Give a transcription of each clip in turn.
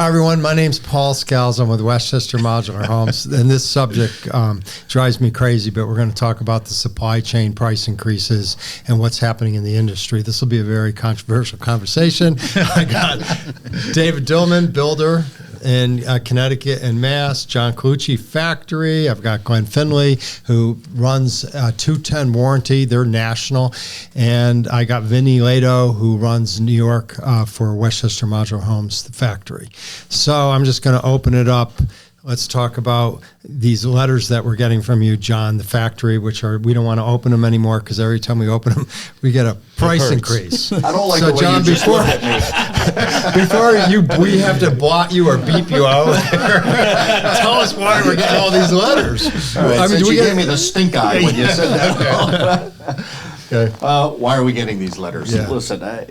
Hi, everyone. My name's Paul Scales. I'm with Westchester Modular Homes, and this subject drives me crazy, but we're going to talk about the supply chain price increases and what's happening in the industry. This will be a very controversial conversation. I got David Dillman, builder in Connecticut and Mass, John Colucci, factory. I've got Glenn Finley, who runs 210 Warranty. They're national. And I got Vinny Lado, who runs New York for Westchester Modular Homes, the factory. So I'm just going to open it up. Let's talk about these letters that we're getting from you, John, the factory, which are, we don't want to open them anymore because every time we open them, we get a price increase. I don't like so the way John, you just look at me. we have to blot you or beep you out. Tell us why we're getting all these letters. All right, since you gave me the stink eye when you said that. Okay. Why are we getting these letters? Yeah. Listen, I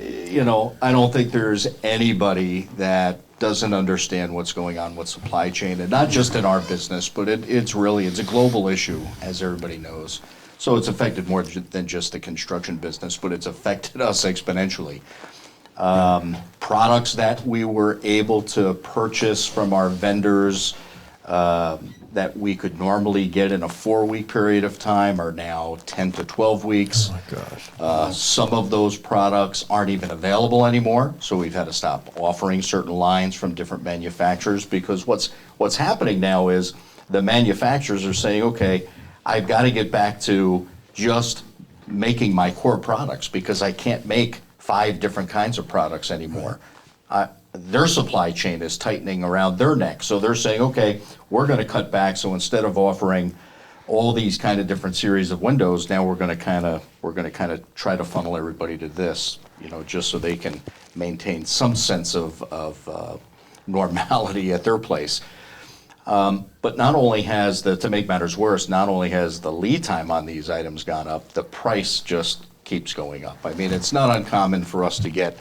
don't think there's anybody that doesn't understand what's going on with supply chain, and not just in our business, but it's a global issue, as everybody knows. So it's affected more than just the construction business, but it's affected us exponentially. Products that we were able to purchase from our vendors that we could normally get in a 4-week period of time are now 10 to 12 weeks. Oh my gosh. Some of those products aren't even available anymore, so we've had to stop offering certain lines from different manufacturers, because what's happening now is the manufacturers are saying, okay, I've got to get back to just making my core products because I can't make 5 different kinds of products anymore. Their supply chain is tightening around their neck, so they're saying, okay, we're going to cut back. So instead of offering all these kind of different series of windows, now we're going to kind of try to funnel everybody to this, just so they can maintain some sense of normality at their place. But not only has to make matters worse, not only has the lead time on these items gone up, the price just keeps going up. I mean, it's not uncommon for us to get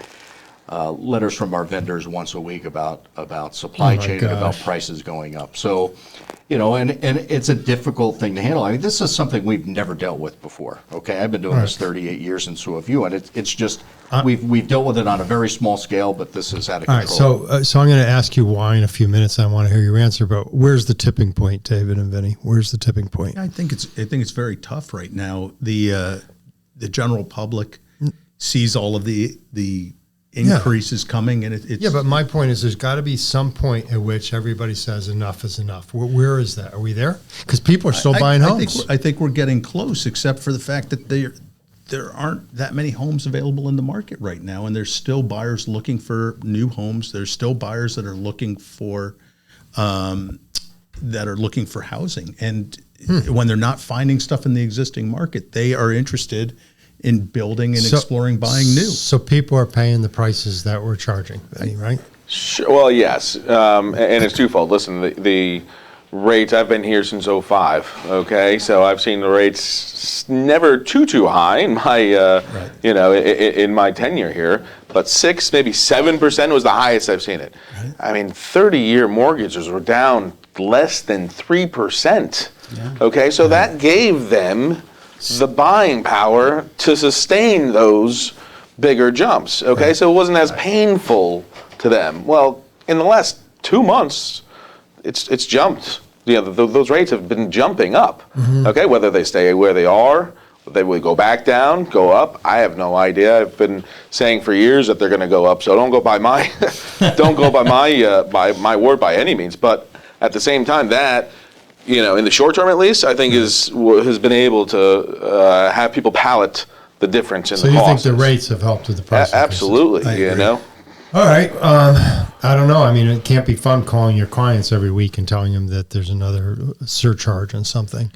letters from our vendors once a week about supply chain and about prices going up. So, and it's a difficult thing to handle. I mean, this is something we've never dealt with before. Okay, I've been doing this 38 years, and so have you, and it's just we've dealt with it on a very small scale, but this is out of control. All right, so I'm going to ask you why in a few minutes. I want to hear your answer, but where's the tipping point, David and Vinny? Where's the tipping point? I think it's very tough right now. The general public sees all of the increases coming, and it's but my point is there's got to be some point at which everybody says enough is enough. Where is that? Are we there? Because people are still buying homes. I think we're getting close, except for the fact that there aren't that many homes available in the market right now, and there's still buyers looking for new homes. There's still buyers that are looking for housing, and when they're not finding stuff in the existing market, they are interested in building and exploring buying new. So people are paying the prices that we're charging, right? Sure. Well, yes, and it's twofold. Listen, the rates, I've been here since '05, okay? So I've seen the rates never too high in my, in my tenure here, but 6, maybe 7% was the highest I've seen it. Right. I mean, 30-year mortgages were down less than 3%, okay? So that gave them the buying power to sustain those bigger jumps, okay? Right. So it wasn't as painful to them. Well, in the last 2 months, it's jumped. Those rates have been jumping up, okay? Whether they stay where they are, they will go back down, go up. I have no idea. I've been saying for years that they're going to go up, so don't go by my by my word by any means. But at the same time, that, in the short term at least, I think has been able to have people palate the difference in the cost. So you think the rates have helped with the price? Absolutely, All right. I don't know. I mean, it can't be fun calling your clients every week and telling them that there's another surcharge on something.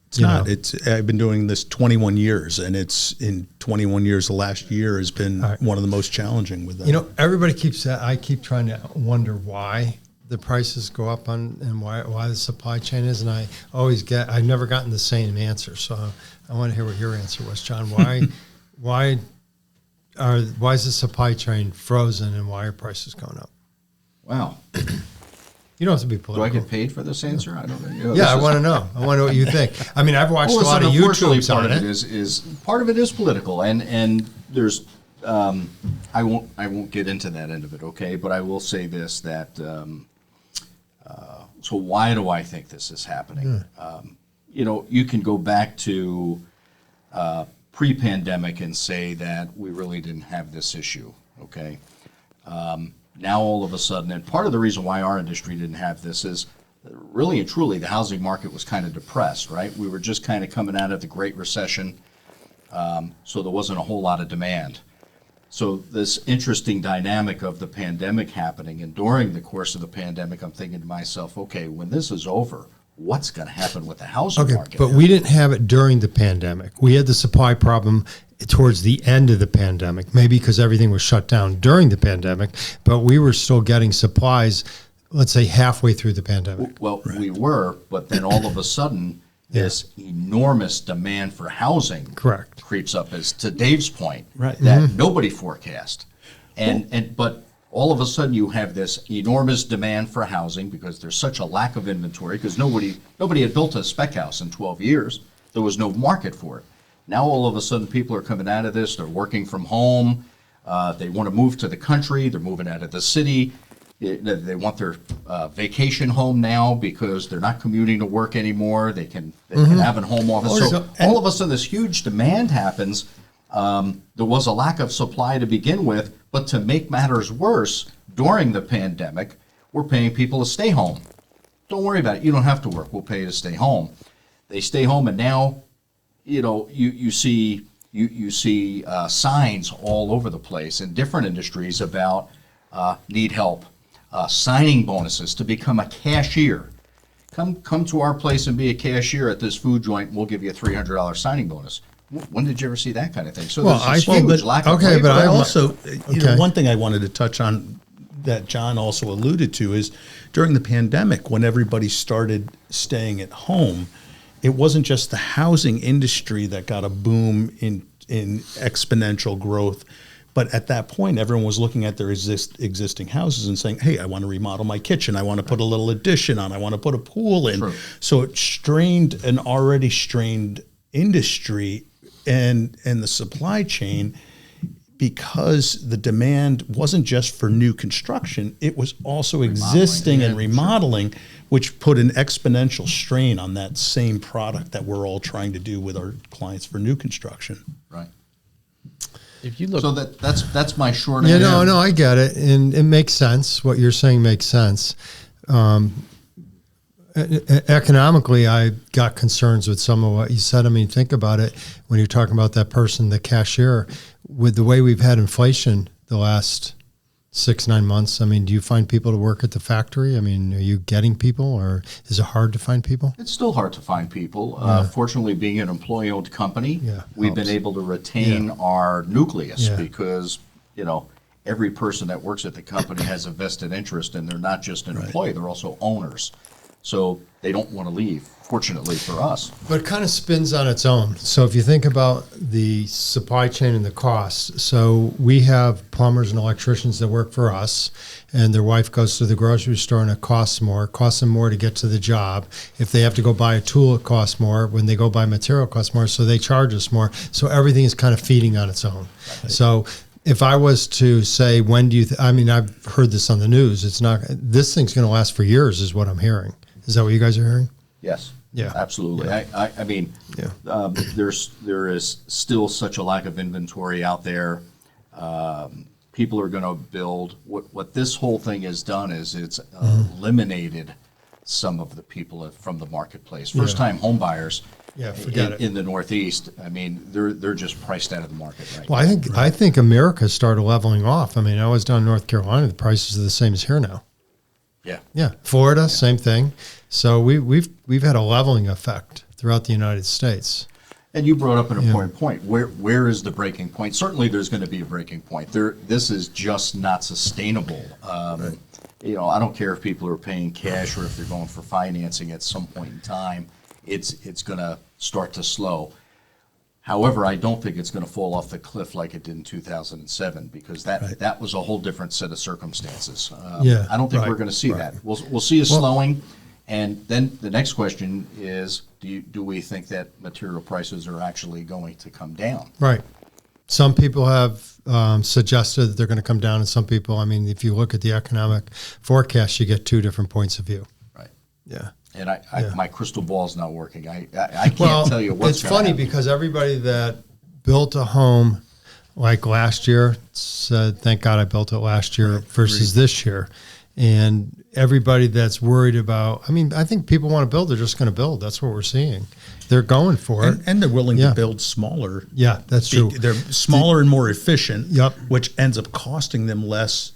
It's not. I've been doing this 21 years, and it's in 21 years. The last year has been one of the most challenging with that. Everybody I keep trying to wonder why the prices go up and why the supply chain is, and I've never gotten the same answer. So I want to hear what your answer was, John. Why is the supply chain frozen, and why are prices going up? Wow. You don't have to be political. Do I get paid for this answer? I don't know. I want to know. I want to know what you think. I mean, I've watched a lot of YouTubes on it. Part of it is political, and there's I won't get into that end of it, okay? But I will say this, that, so why do I think this is happening? You know, you can go back to pre-pandemic and say that we really didn't have this issue, okay? Now all of a sudden, and part of the reason why our industry didn't have this is really and truly the housing market was kind of depressed, right? We were just kind of coming out of the Great Recession, so there wasn't a whole lot of demand. So this interesting dynamic of the pandemic happening, and during the course of the pandemic, I'm thinking to myself, okay, when this is over, what's going to happen with the housing Okay, market? but we didn't have it during the pandemic. We had the supply problem towards the end of the pandemic, maybe because everything was shut down during the pandemic, but we were still getting supplies, let's say halfway through the pandemic. Well, we were, but then all of a sudden, this enormous demand for housing Correct. creeps up, as to Dave's point, Right. that nobody forecast. But all of a sudden you have this enormous demand for housing because there's such a lack of inventory, because nobody had built a spec house in 12 years. There was no market for it. Now all of a sudden people are coming out of this, they're working from home, they want to move to the country, they're moving out of the city. They want their vacation home now because they're not commuting to work anymore. They can have a home office. So all of a sudden, this huge demand happens. There was a lack of supply to begin with, but to make matters worse, during the pandemic, we're paying people to stay home. Don't worry about it. You don't have to work. We'll pay you to stay home. They stay home, and now, you know, you see signs all over the place in different industries about need help. Signing bonuses to become a cashier. Come to our place and be a cashier at this food joint, and we'll give you a $300 signing bonus. When did you ever see that kind of thing? So Well, there's this I- huge lack of okay, labor. but But I'm- also, you know, okay. one thing I wanted to touch on that John also alluded to is during the pandemic, when everybody started staying at home, it wasn't just the housing industry that got a boom in exponential growth. But at that point, everyone was looking at their existing houses and saying, hey, I want to remodel my kitchen. I want to put a little addition on. I want to put a pool in. True. So it strained an already strained industry and the supply chain, because the demand wasn't just for new construction, it was also existing and remodeling, which put an exponential strain on that same product that we're all trying to do with our clients for new construction. Right. If you look, So that's my short Yeah, answer. no, I get it, and it makes sense. What you're saying makes sense. Economically, I got concerns with some of what you said. I mean, think about it when you're talking about that person, the cashier, with the way we've had inflation the last 6-9 months. I mean, do you find people to work at the factory? I mean, are you getting people, or is it hard to find people? It's still hard to find people. Fortunately, being an employee-owned company, Yeah, we've been helps. able to retain our nucleus Yeah. because, you know, every person that works at the company has a vested interest, and they're not just an employee, they're also owners. So they don't want to leave, fortunately for us. But it kind of spins on its own. So if you think about the supply chain and the costs, so we have plumbers and electricians that work for us, and their wife goes to the grocery store and it costs them more to get to the job. If they have to go buy a tool, it costs more. When they go buy material, it costs more. So they charge us more. So everything is kind of feeding on its own. So if I was to say, when do you, I mean, I've heard this on the news. It's not, this thing's going to last for years is what I'm hearing. Is that what you guys are hearing? Yes. Yeah. Absolutely. Yeah. I mean, Yeah. there is still such a lack of inventory out there. People are going to build. What this whole thing has done is it's eliminated some of the people from the marketplace. First-time home buyers forget it. in the Northeast, I mean, they're just priced out of the market right Well, now. I think America started leveling off. I mean, I was down in North Carolina; the prices are the same as here now. Yeah. Yeah, Florida, same thing. So we've had a leveling effect throughout the United States. And you brought up an important point. Where is the breaking point? Certainly, there's going to be a breaking point. This is just not sustainable. You know, I don't care if people are paying cash or if they're going for financing at some point in time. It's going to start to slow. However, I don't think it's going to fall off the cliff like it did in 2007, because that was a whole different set of circumstances. I don't think we're going to see that. We'll see a slowing, and then the next question is, do we think that material prices are actually going to come down? Right. Some people have suggested that they're going to come down, and some people, I mean, if you look at the economic forecast, you get two different points of view. Right. Yeah. And my crystal ball's not working. I can't Well, tell you what's it's gonna funny happen. because everybody that built a home like last year said, thank God I built it last year versus this year. And everybody that's worried about, I mean, I think people want to build, they're just going to build. That's what we're seeing. They're going for it. And they're willing Yeah. to build smaller. Yeah, that's true. They're smaller and more efficient, Yep. which ends up costing them less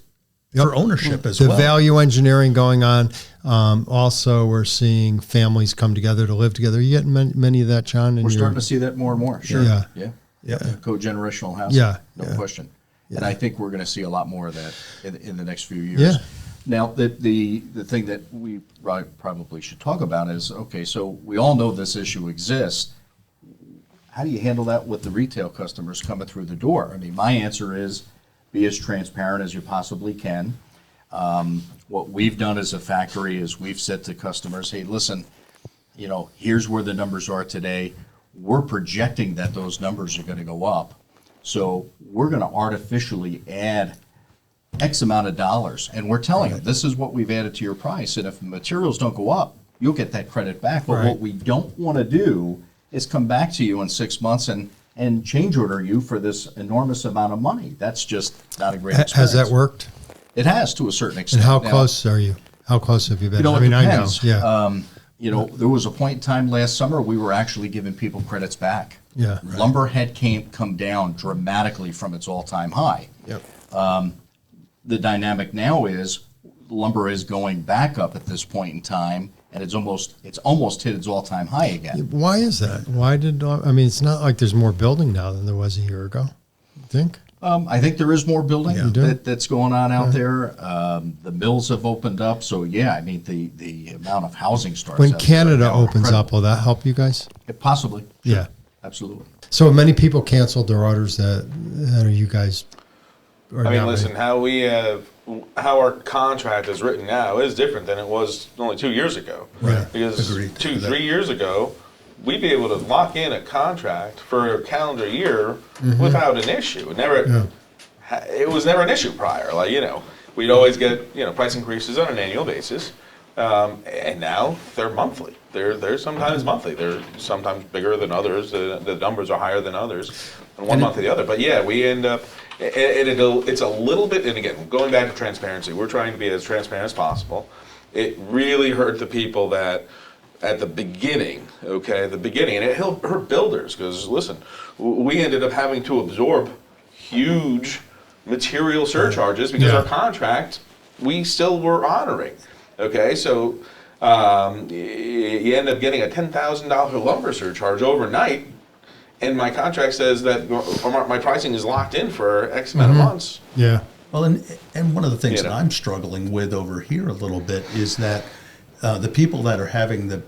Yep. for ownership as The well. value engineering going on. Also, we're seeing families come together to live together. You get many of that, John? We're starting to see that more and more. Sure. Yeah. Yeah. Yeah. Co-generational housing. Yeah. No Yeah. question. And I think we're going to see a lot more of that in the next few years. Yeah. Now, the thing that we probably should talk about is, okay, so we all know this issue exists. How do you handle that with the retail customers coming through the door? I mean, my answer is be as transparent as you possibly can. What we've done as a factory is we've said to customers, hey, listen, you know, here's where the numbers are today. We're projecting that those numbers are going to go up. So we're going to artificially add X amount of dollars. And we're telling them, this is what we've added to your price. And if materials don't go up, you'll get that credit back. But Right. what we don't want to do is come back to you in 6 months and change order you for this enormous amount of money. That's just not a great experience. Has that worked? It has to a certain extent. And how Now, close are you? How close have you been? You know, I it mean, depends. I know. Yeah. You know, there was a point in time last summer we were actually giving people credits back. Yeah. Lumber had come down dramatically from its all-time high. Yep. The dynamic now is lumber is going back up at this point in time, and it's almost hit its all-time high again. Why is that? Why did, I mean, it's not like there's more building now than there was a year ago. You think? I think there is more building You do? that's going on out there. The mills have opened up, so yeah, I mean the amount of housing starts. When out there Canada right now are opens up, incredible. will that help you guys? Possibly, Yeah. absolutely. So many people canceled their orders that are you guys are I mean, not listen, how our contract is written now is different than it was only 2 years ago. Right. Because Agreed. 3 years ago, we'd be able to lock in a contract for a calendar year without an issue. It was never an issue prior. Like, you know, we'd always get, you know, price increases on an annual basis. And now they're monthly. They're sometimes monthly. They're sometimes bigger than others. The numbers are higher than others, and one month or the other. But yeah, we end up, it's a little bit, and again, going back to transparency, we're trying to be as transparent as possible. It really hurt the people that, at the beginning, and it hurt builders, because listen, we ended up having to absorb huge material surcharges because Yeah. our contract, we still were honoring. Okay, so you end up getting a $10,000 lumber surcharge overnight, and my contract says that my pricing is locked in for X amount of months. Yeah. Well, and one of the things You that know. I'm struggling with over here a little bit is that the people that are having the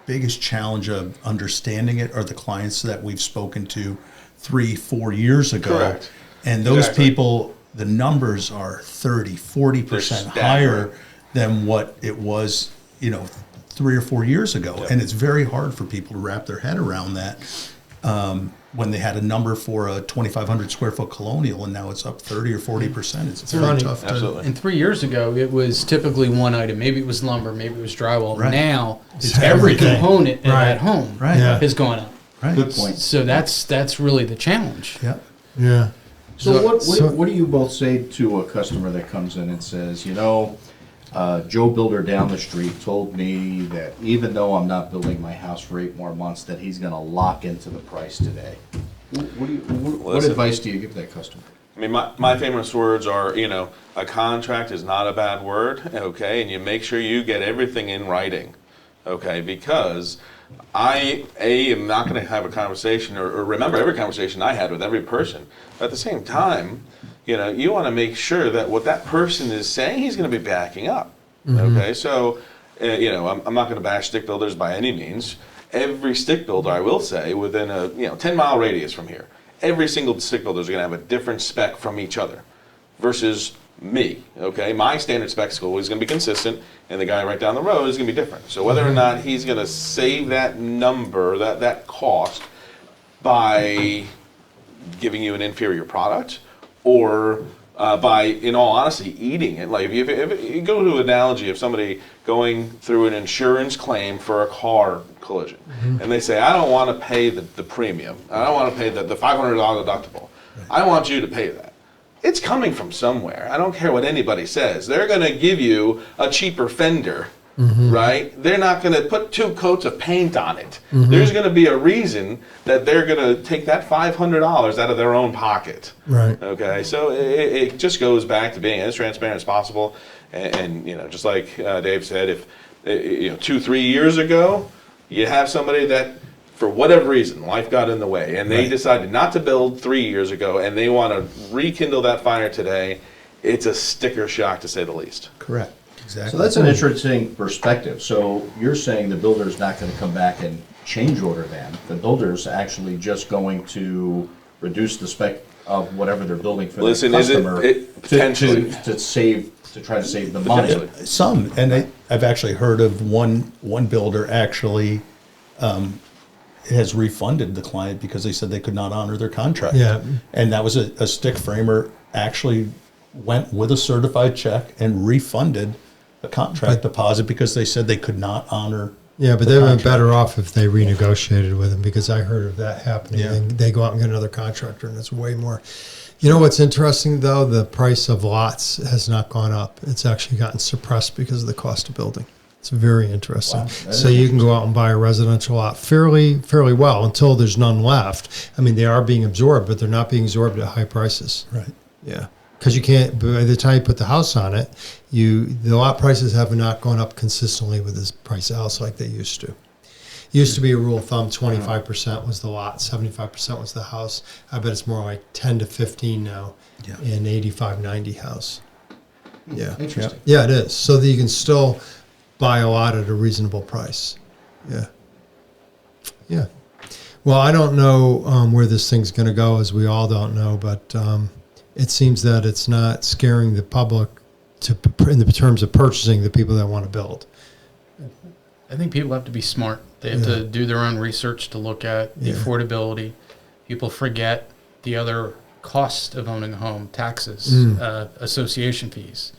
biggest challenge of understanding it are the clients that we've spoken to 3-4 years ago. Correct. And those Exactly. people, the numbers are 30-40% They're higher staggering. than what it was, 3 or 4 years ago. Yep. And it's very hard for people to wrap their head around that. When they had a number for a 2,500 square foot colonial, and now it's up 30 or 40%. It's very funny. tough to. Absolutely. And 3 years ago, it was typically one item. Maybe it was lumber, maybe it was drywall. Right. Now, It's every everything. component in Right. that home Right. Yeah. has gone up. Right. Good point. So that's really the challenge. Yeah. Yeah. So what so- do you both say to a customer that comes in and says, you know, Joe Builder down the street told me that even though I'm not building my house for 8 more months, that he's going to lock into the price today? What Listen. advice do you give that customer? I mean, my famous words are, a contract is not a bad word, okay, and you make sure you get everything in writing, okay, because I am not going to have a conversation or remember every conversation I had with every person. But at the same time, you want to make sure that what that person is saying, he's going to be backing up, okay? So, I'm not going to bash stick builders by any means. Every stick builder, I will say, within a 10-mile radius from here, every single stick builder is going to have a different spec from each other versus me, okay? My standard spec is always going to be consistent, and the guy right down the road is going to be different. So whether or not he's going to save that number, that cost, by giving you an inferior product, or by, in all honesty, eating it. Like if you go to an analogy of somebody going through an insurance claim for a car collision, and they say, I don't want to pay the premium. I don't want to pay the $500 deductible. I want you to pay that. It's coming from somewhere. I don't care what anybody says. They're going to give you a cheaper fender, right? They're not going to put 2 coats of paint on it. There's going to be a reason that they're going to take that $500 out of their own pocket. Right. Okay, so it just goes back to being as transparent as possible. And you know, just like Dave said, if 2-3 years ago, you have somebody that, for whatever reason, life got in the way, and they decided not to build 3 years ago, and they want to rekindle that fire today, it's a sticker shock to say the least. Correct. Exactly. So that's an interesting perspective. So you're saying the builder's not going to come back and change order them. The builder's actually just going to reduce the spec of whatever they're building for the customer potentially to try to save the money. Some, and I've actually heard of one builder actually has refunded the client because they said they could not honor their contract. Yeah. And that was a stick framer actually went with a certified check and refunded the contract deposit because they said they could not honor. Yeah, but they've been better off if they renegotiated with them, because I heard of that happening. Yeah. And they go out and get another contractor, and it's way more. You know what's interesting, though? The price of lots has not gone up. It's actually gotten suppressed because of the cost of building. It's very interesting. Wow, So you can go out and buy a residential lot fairly well until there's none left. I mean, they are being absorbed, but they're not being absorbed at high prices. Right. Yeah. Because you can't, by the time you put the house on it, the lot prices have not gone up consistently with the price of the house like they used to. Used to be a rule of thumb, 25% was the lot, 75% was the house. I bet it's more like 10 to 15 now in 85, 90 house. Yeah. Interesting. Yeah, it is. So that you can still buy a lot at a reasonable price. Yeah. Yeah. Well, I don't know where this thing's going to go, as we all don't know, but it seems that it's not scaring the public in the terms of purchasing the people that want to build. I think people have to be smart. They have to do their own research to look at the affordability. People forget the other cost of owning a home: taxes, association fees.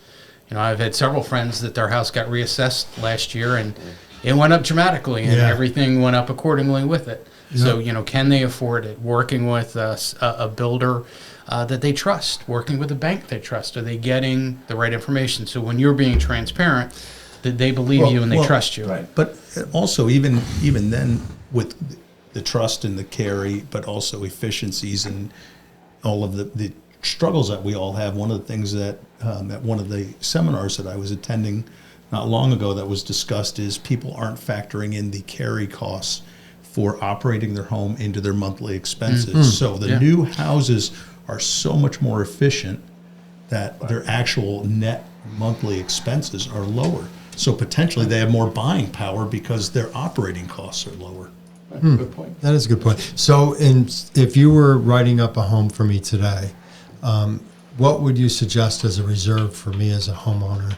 You know, I've had several friends that their house got reassessed last year, and it went up dramatically, and everything went up accordingly with it. So, you know, can they afford it? Working with a builder that they trust, working with a bank they trust. Are they getting the right information? So when you're being transparent, that they believe you and they trust you. Right. But also, even then, with the trust and the carry, but also efficiencies and all of the struggles that we all have. One of the things that at one of the seminars that I was attending not long ago that was discussed is people aren't factoring in the carry costs for operating their home into their monthly expenses. So the new houses are so much more efficient that their actual net monthly expenses are lower. So potentially they have more buying power because their operating costs are lower. Good point. That is a good point. So if you were writing up a home for me today, what would you suggest as a reserve for me as a homeowner?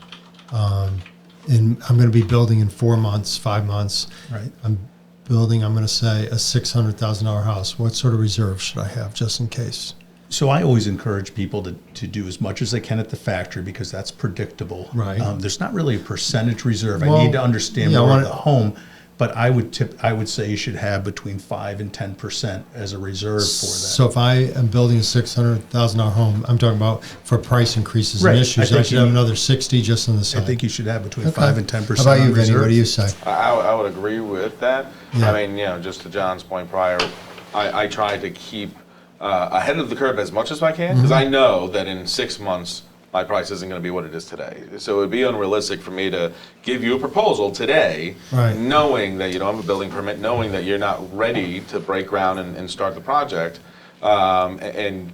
And I'm going to be building in 4 months, 5 months. Right. I'm going to say, a $600,000 house. What sort of reserve should I have just in case? So I always encourage people to do as much as they can at the factory because that's predictable. Right. There's not really a percentage reserve. Well, I need to understand yeah, I more wanna- of the home, but I would say you should have between 5 and 10% as a reserve for that. So if I am building a $600,000 home, I'm talking about for price increases Right. and I issues, I think should have another 60 just on the I side. think you should have between Okay. 5 and 10%. How about you, on Vinny? reserve. What do you say? I would agree with that. Yeah. I mean, you know, just to John's point prior, I try to keep ahead of the curve as much as I can because I know that in 6 months my price isn't going to be what it is today. So it would be unrealistic for me to give you a proposal today, Right. knowing that you don't have a building permit, knowing that you're not ready to break ground and start the project. And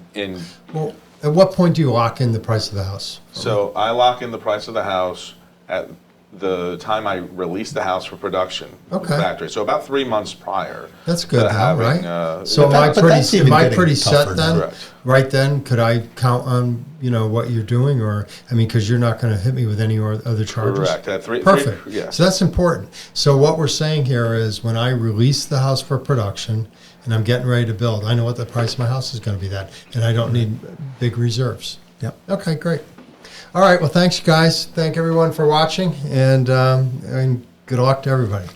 Well, at what point do you lock in the price of the house? so I lock in the price of the house at the time I released the house for production. Okay. Factory. So about 3 months prior. That's good, to though, having, right? So But am I that's even getting pretty set tougher then? now. Correct. Right then, could I count on, what you're doing, or, because you're not going to hit me with any other charges? Correct. At Perfect. Yes. So that's important. So what we're saying here is when I release the house for production and I'm getting ready to build, I know what the price of my house is going to be then, and I don't need big reserves. Yep. Okay, great. All right. Well, thanks, guys. Thank everyone for watching, and good luck to everybody.